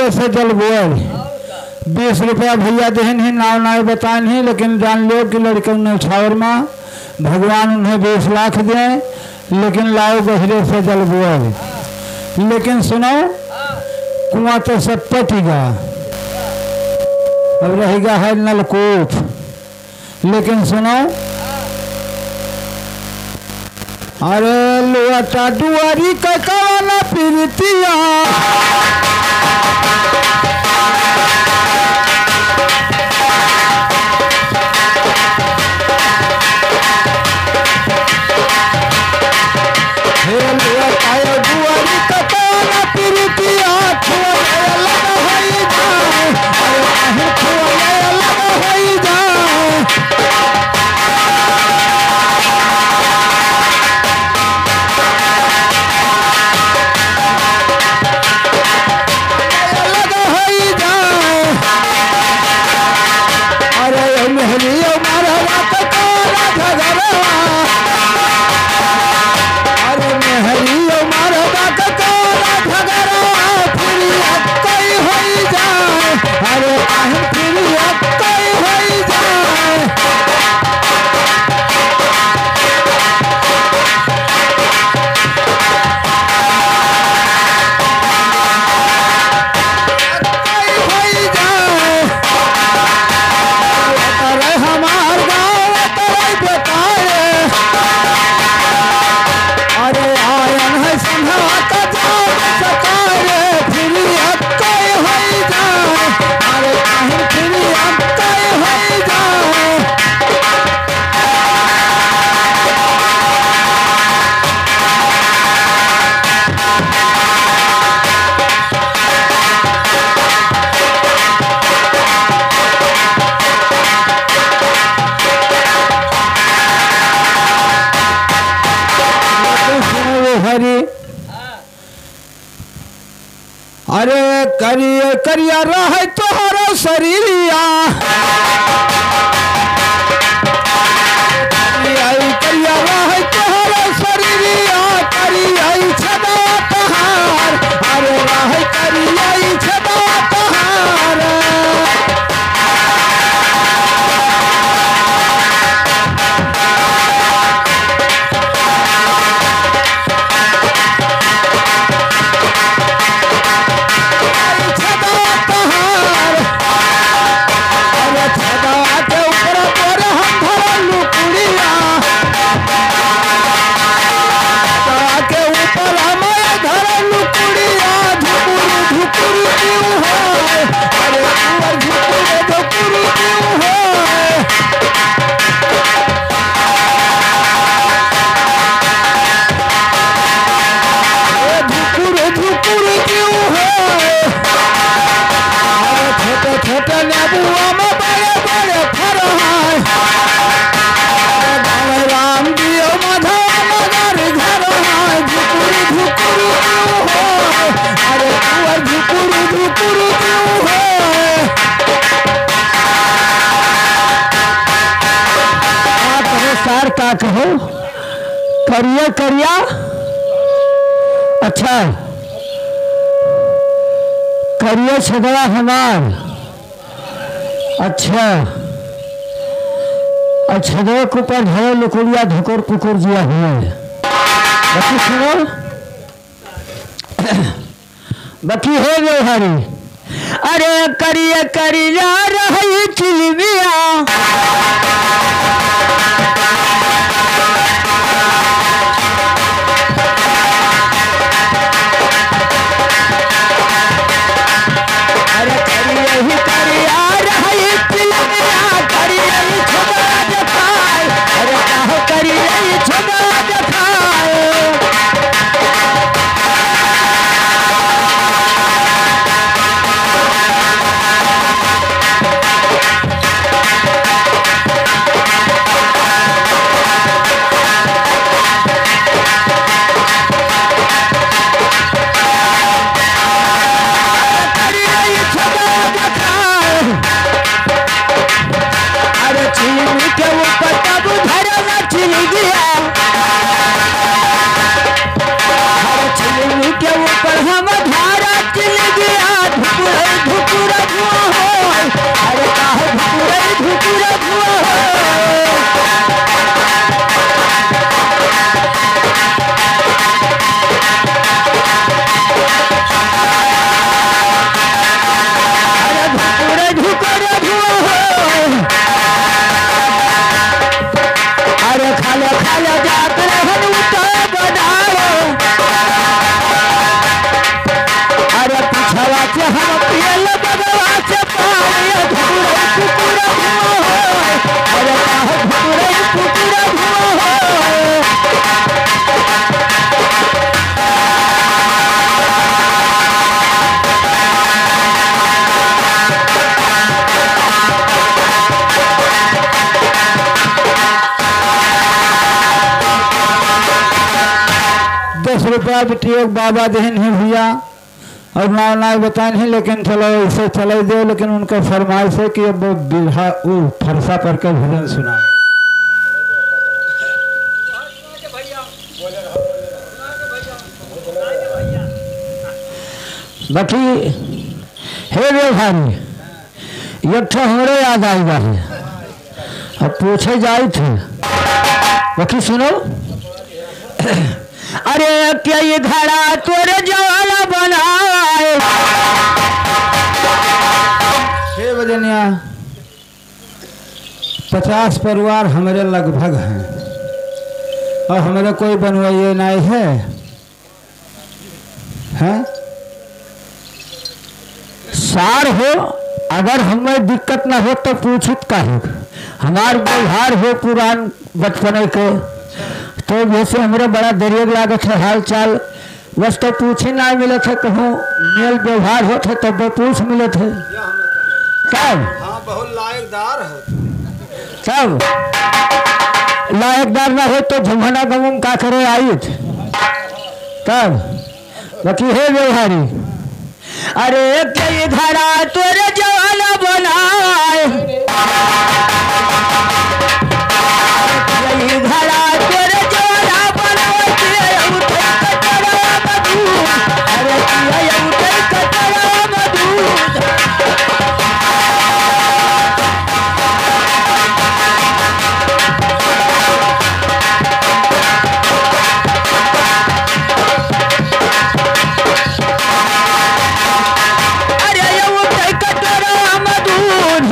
गहिरे से जल बोल 20 रुपया भैया देहन ही नाव नाव बतान ही, लेकिन जान लो कि लड़कों ने छावर माँ भगवान उन्हें 20 लाख दें, लेकिन लाओ गहिरे से जल बोल। लेकिन सुनो कुआं तो सब पटेगा, अब रहेगा है नलकूप। लेकिन सुनो अरे लोटा दुआरी का काला पीरतिया अरे करिए करिया रहे तोहरा शरीरिया करिया रहे तोहरा शरीरिया करिया छदा तहार अरे रहे करिया छदा तहार कहो करिया करिया अच्छा करिया छदवा हमार अच्छा छदवा के ऊपर है लुकुड़िया धुकुर पुकुर जिया हुआ है। बाकी सुनो बाकी है व्यवहारी अरे करिया करिया रही चिलमिया जात रहन उतर बनाओ अरे पिछवा से हम पियल बगवा से पानी धुरे कुकुरा धुओ अरे काहे धुरे कुकुरा धुओ ₹10 बिटिया बाबा देहन है भैया और नाव नाव बताए नहीं लेकिन चलो इसे चले दो लेकिन उनका फरमाइश है कि अब बिल्हा फरसा पर के भजन सुना बाकी हे व्यवहारी एक हमारे याद आएगा है अब पूछे जाए थे बाकी सुनो अरे क्या ये धड़ा तोरे जवाला बनाए 6 बजनिया 50 परिवार हमारे लगभग हैं और हमारे कोई बनवाइए नहीं है हैं सार हो अगर हमें दिक्कत ना हो तो पूछित का है हमार व्यवहार हो पुरान बचपन के तो वैसे हमारे बड़ा दरिया लागत है हाल चाल बस तो पूछे ना मिले थे कहूँ मेल व्यवहार हो थे तब पूछ मिले थे तब हाँ बहुत लायकदार हो तब लायकदार ना हो तो झुमना गमुम का करे आई थे तब बाकी है व्यवहारी अरे कई धरा तोरे जवाना बनाए धरा तोरे जवाना बनाए अरे कटरा मधुर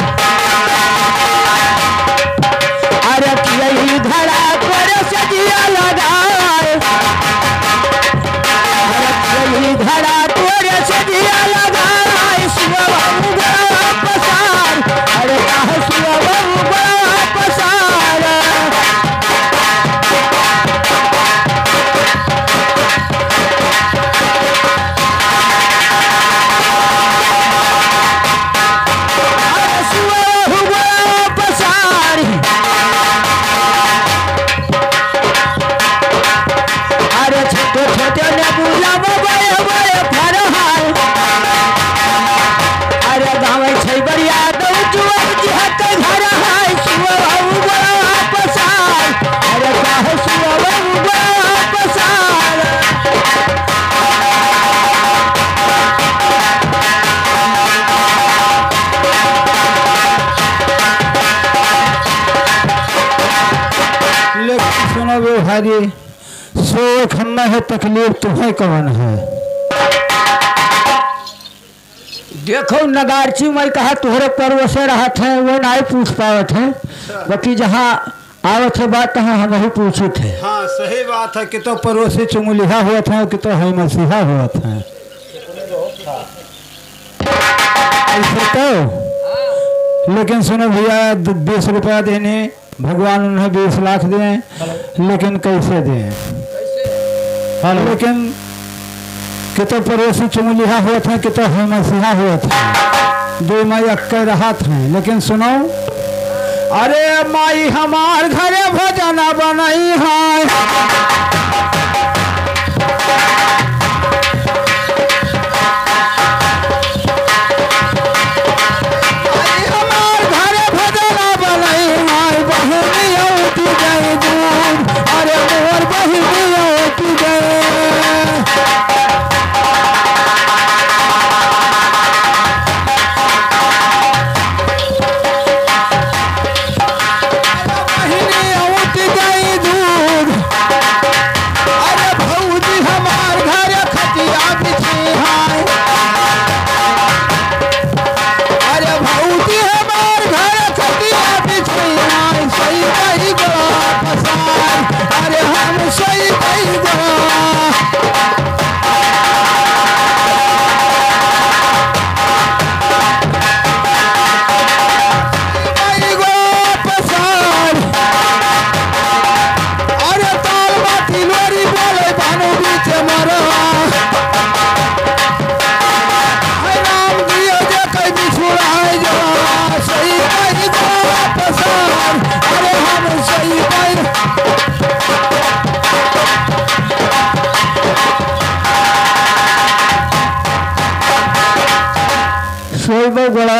व्यवहारी सो खन्ना है तकलीफ तुम्हें कौन है देखो नगारची मैं कहा तुहरे पर्व से रहा थे वो नहीं पूछ पावत है बाकी जहाँ आवत है बात तहाँ हम ही पूछे थे हाँ सही बात है कि तो पड़ोसी चुंगलिहा हुआ था कि तो है मसीहा हुआ था ऐसे तो लेकिन सुनो भैया ₹20 देने भगवान उन्हें 20 लाख दें लेकिन कैसे दें लेकिन कि तो पड़ोसी चुंगलिहा हुआ था कि तो है मसीहा हुआ था 2 माई अक्के रहा था लेकिन सुनो अरे माई हमार घरे भजन बनाई है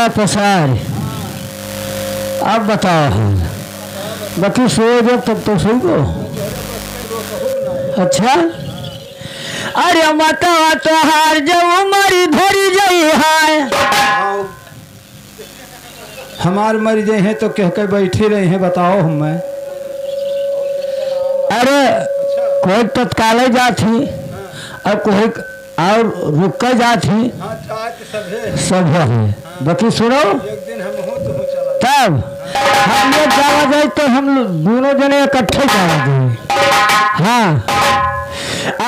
बड़ा पसार। अब बताओ हाल, बाकी सो जब तब तो सो गो। अच्छा, अरे माता तोहार जब उमरी धरी जाई है, हमार मर गए हैं तो कह कर बैठे रहे हैं, बताओ हमें। अरे कोई तत्काल जाती और कोई और रुक जाती, सब है। बाकी सुनो, एक दिन हम हो तो चला तब हम लोग जावा जाए तो हम दोनों जने इकट्ठे जावा जाए। हाँ,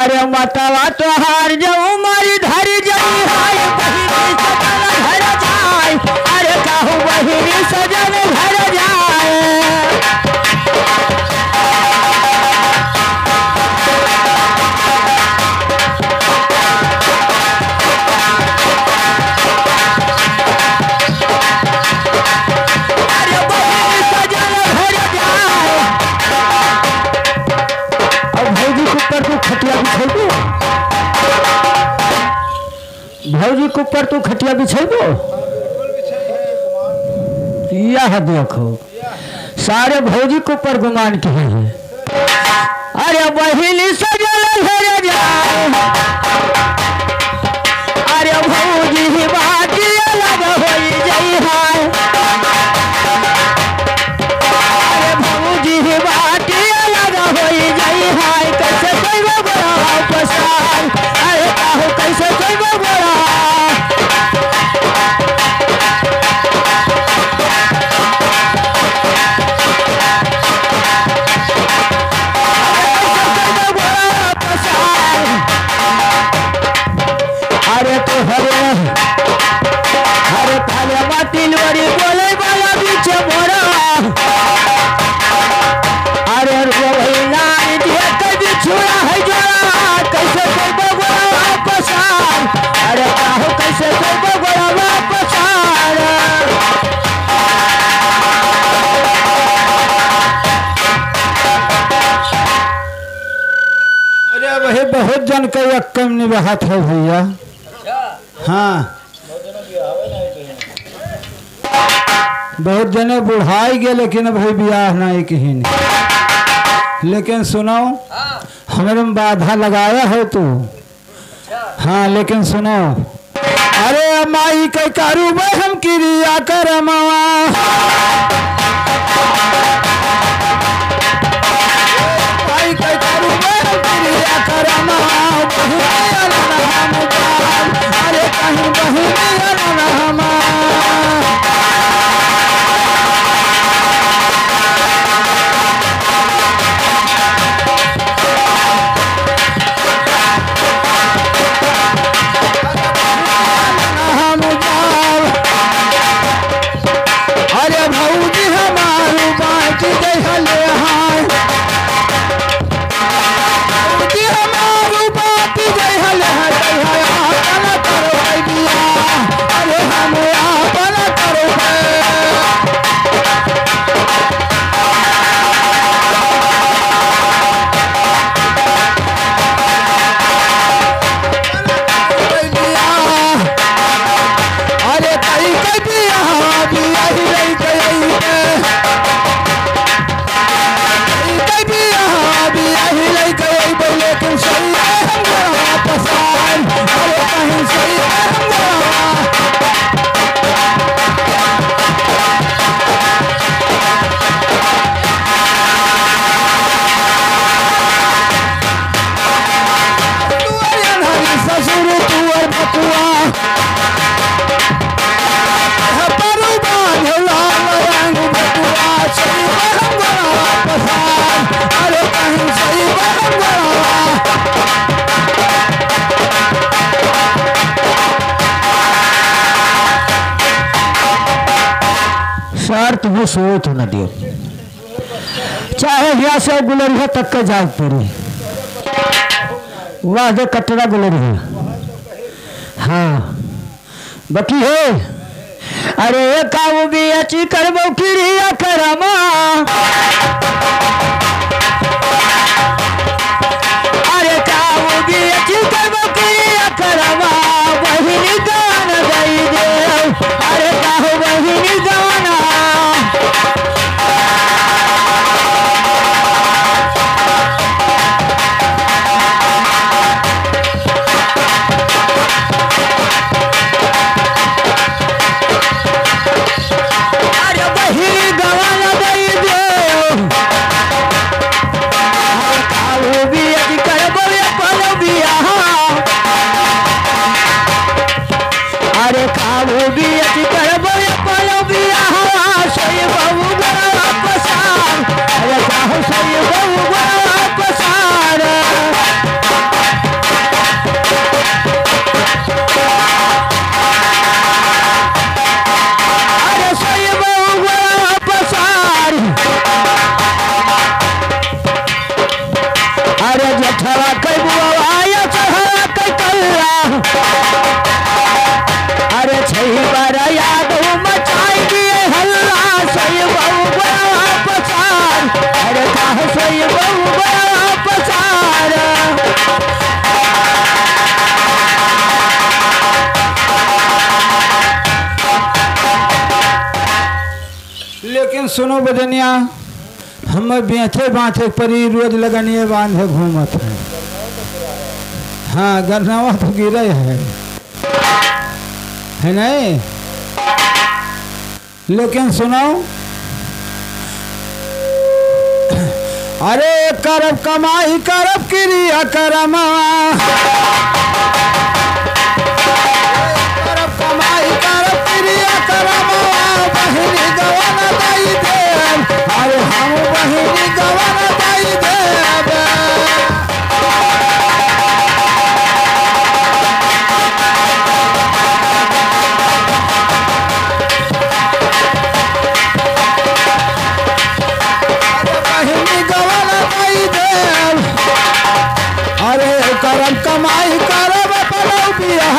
अरे माता तोहार जब उमरी धरी जाई है, बहिनी सजन घर जाए। अरे कहूँ बहिनी सजन घर जाए। भौजी के ऊपर तू खटिया बिछेबो। यह देखो सारे भौजी के ऊपर गुमान किए हैं। अरे बहिनी सजल घर जाए, अरे भौजी ही बात अलग हो जाई है। अरे भौजी ही बात अलग हो जाई है। कैसे कोई बड़ा पसार, अरे काहू कैसे कोई बड़ा। अरे तो हरे थाले बातिल बड़ी बोले वाला बीच मोरा। अरे वही नारी दिया कभी छुड़ा है जोड़ा, कैसे कोई बगोड़ा वापस आर। अरे काहो कैसे कोई बगोड़ा वापस आर। अरे वही बहुत जन का कम निभात है भैया। हाँ, बहुत जने बुढ़ाई गए लेकिन भाई ब्याह नहीं कहीं। लेकिन सुनो, हमारे में बाधा लगाया है तू। हाँ, लेकिन सुनो, अरे माई के कारू में हम क्रिया कर मावा। माई के कारू में हम क्रिया कर मावा। अरे कहीं बहू अरे भौजी हमारू बाटी दहले हैं। भौजी हमारू बाटी दहले हैं। अरे हम आपन करो अरे कई कभी यहाँ भी यही रही गई है। कभी यहाँ भी यही रही गई, लेकिन सही है हम पसंद। अरे कहीं सही है ससुर तुअर बकुआ। अरे कहीं सही सर तुम्हें सोच न दियो, चाहे यहाँ से गुलरिया तक का जाग पड़ी। वाह दे कटरा गुलरिया। हाँ, बाकी है। अरे काऊ भी अच्छी करबो क्रिया करमा। अरे काऊ भी अच्छी करबो क्रिया करमा। बहिनी गान दई दे। अरे काहू चढ़वा कई बुआ चढ़वा कई कल्ला अरे छही बार याद मचाई दिए हल्ला सही बहु बड़ा पसार अरे कहा सही बहु बड़ा पसार लेकिन सुनो बजनिया हम बेचे बाँचे परी रोज लगनिए बांधे घूमत है। हाँ गन्नावा तो गिरे है नहीं। लेकिन सुनो अरे करब कमाई करब क्रिया करमा करब कमाई करब क्रिया करमा बहिनी गवाना दाई देव अरे हम बहिनी गवाना दाई देव अरे करम कमाई करब पलौ बियाह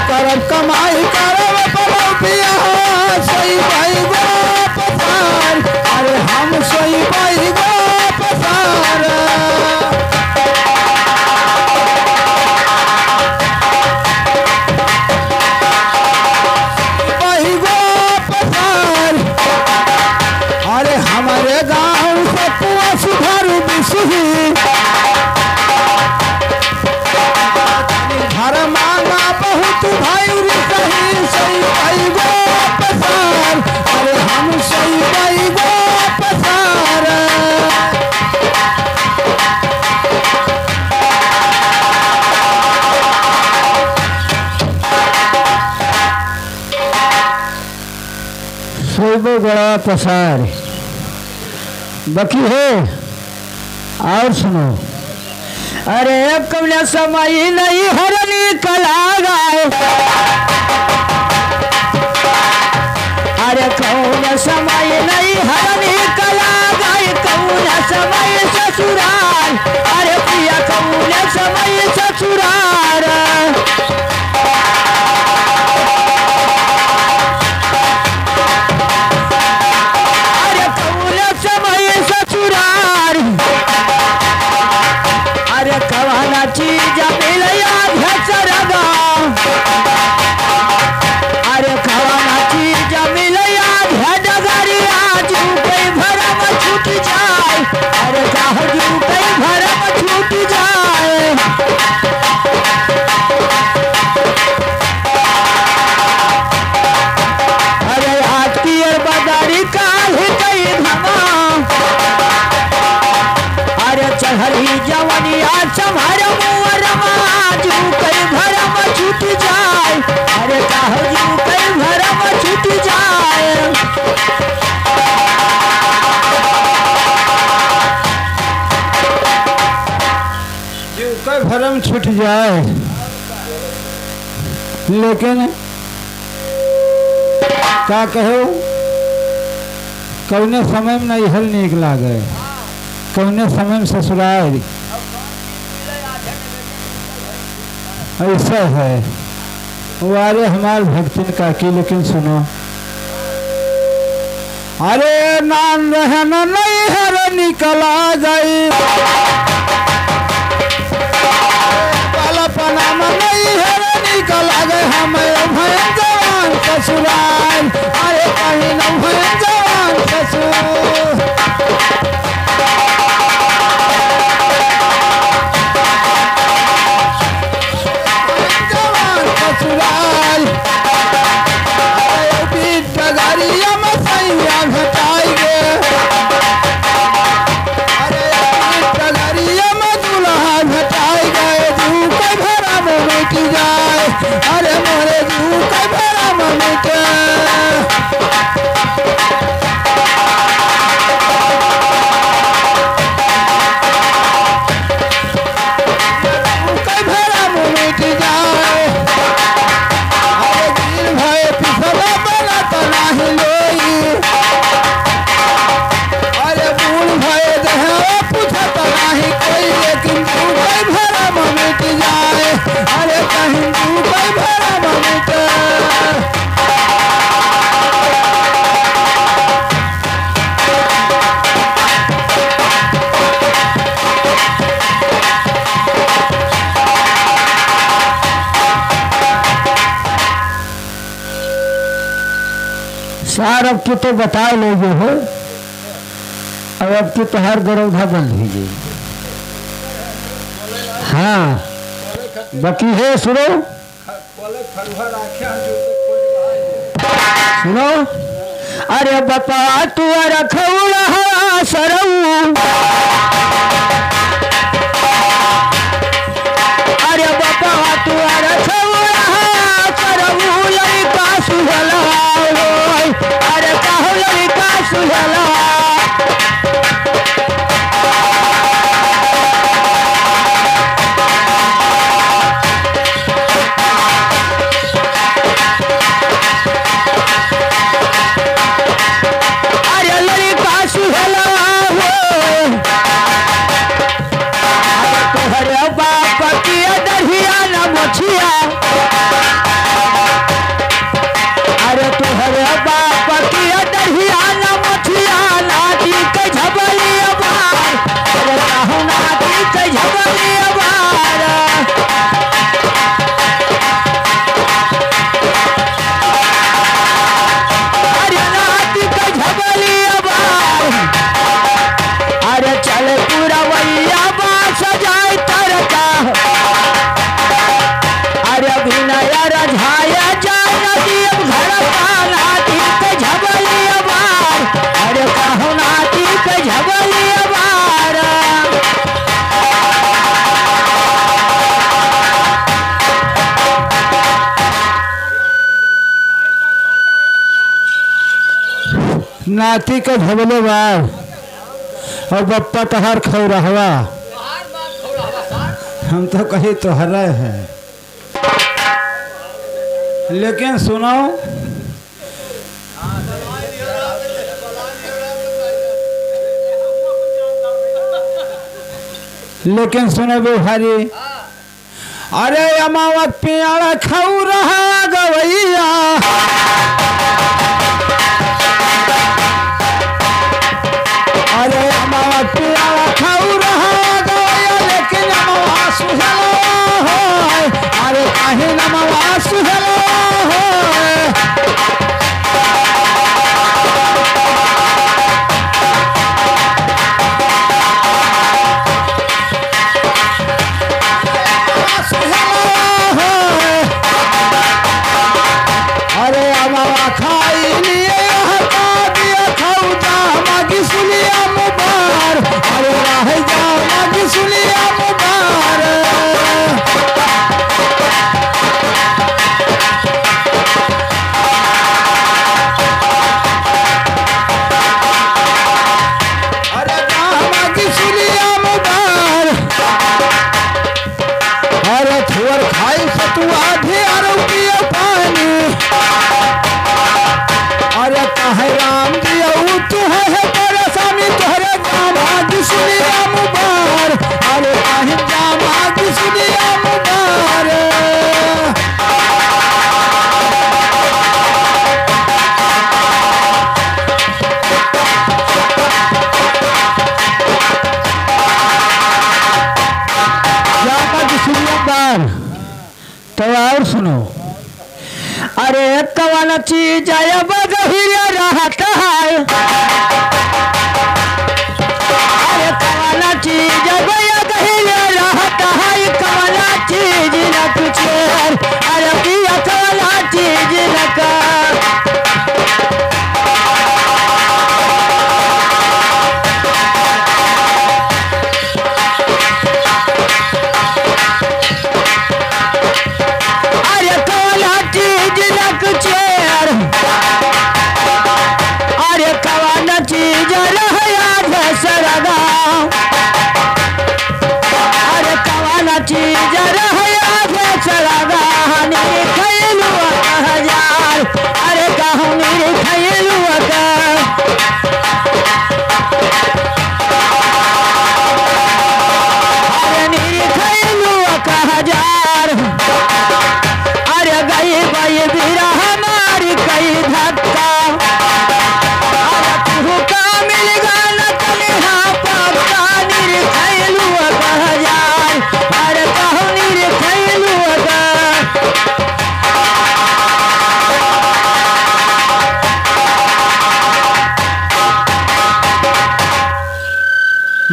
करम कमाई करब पलौ बियाह सही भाई गो पसार अरे हम सही भाई गो पसार भाई गो पसार अरे हमारे गाँव से पुआ सुधर बिसही घर मांगा बहुत भाई सही सही भाई गो पसार अरे हम सही भाई गो पसार सोबो बड़ा पसार बाकी है। और सुनो अरे कौन समय नहीं हरनी कला गाए अरे कौन समय नहीं हरनी कला गाए कौन समय ससुराल अरे पिया कौन समय ससुराल अरे कवाना चीज मिलया घसरगा अरे कवाना चीज मिलया घडगरिया जू कई भरम छूट जाए अरे कहा जू कई भरम छूट जाए अरे आती बदारी काल कई धमा अरे चढ़ली जवनिया चमहर मुअरमा जू कई भरम छूट जाए अरे कहो जू कई भरम छूट जाए जू कई भरम छूट जाए। लेकिन का कहो कौने समय में नहीं हल नीक लागे कौने समय में ससुराल ऐसा है वारे हमारे भक्तिन का की। लेकिन सुनो अरे नान रहना नहीं हर निकला गई पलपना में नहीं हर निकला गए हमें भय जवान ससुराल अरे कहीं न भय जवान ससुर ससुराल डगरिया में सैया घटाई गे अरे डगरिया में दूल्हा घटाई गए जू के भरा में मिट जाए अरे मोरे जू के भरा में मिट अब की तो बता लोगे हो, अब की तो हर गरौधा बन लीजिए। हाँ बाकी है सुनो सुनो। अरे बापा तू रखौला सरऊ, अरे बापा तू रखौला सरऊ, लड़का सुहला अरे कहू लड़का सुहला। अरे तुहरे बाप की दहिया न मछिया, नाटी के झबलिया बार, अरे कहूँ नाटी के झबलिया बार। अरे नाटी के झबलिया बार, अरे चले पूरा वैया बास जाए तरका, अरे विनया रझाया जाए नदी घर का, नाटी के झबलिया बार, अरे कहूँ नाटी के झबलिया बार। नाती के झबले बार और बप्पा तहार खौ रहवा, हम तो कहीं तो हर रहे हैं। लेकिन सुनो लेकिन सुनो बिहारी, अरे अमावत पियाड़ा खाऊ रहा गवैया, अरे अमावत पियाड़ा खाऊ रहा गवैया, लेकिन अमावा सुहला हो, अरे कहीं अमावा सुहला हो। अरे अमावा खाई लिए हटा दिया खाऊ जामा की सुलिया मुबार, अरे रह जामा की सुलिया मुबार। अरे जामा की सुलिया मुबार, अरे थोर खाई सतुआ ढेर पिया पानी, अरे कहे राम दिया तू है परेशानी, तोहरे जामा की सुलिया मुबार, अरे कहीं जामा की सुलिया मुबार। जामा की सुलिया मुबार। तो और सुनो, अरे कवाना चीज आया बगहिया रहता है, अरे कवाना चीज बगहिया रहता है, कवाना चीज न पूछे, अरे किया कवाना चीज न का। अरे कवाना चीज न कुछ, अरे कवाना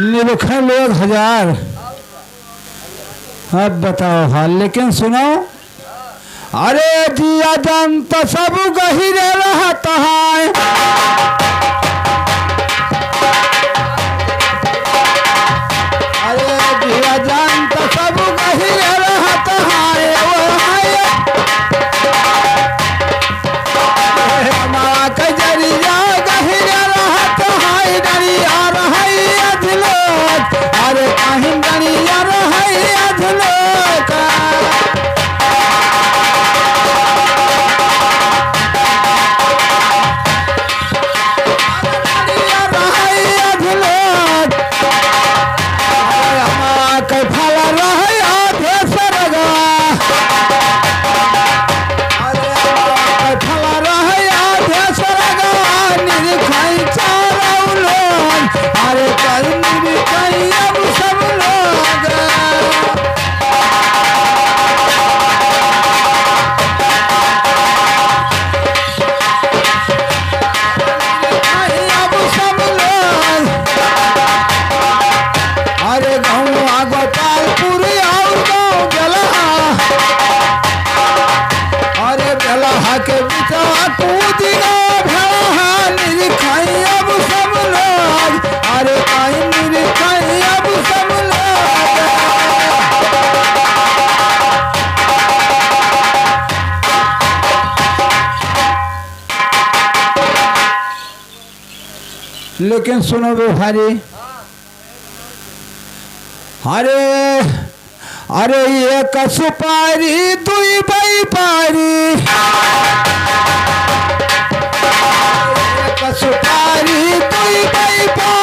निरखे लोग 1000। अब बताओ हाल। लेकिन सुनो, अरे जिया जन तो सब गहिरे रहता है, अरे जिया जन तो सब गहिरे रहता है, वो हमारा कजरिया गहिरे रहता है, डरिया रही अधलोक, अरे कहीं डरिया रही अधलोक। लेकिन सुनो बिहारी, अरे अरे एक सुपारी दुई व्यापारी, एक सुपारी दुई व्यापारी,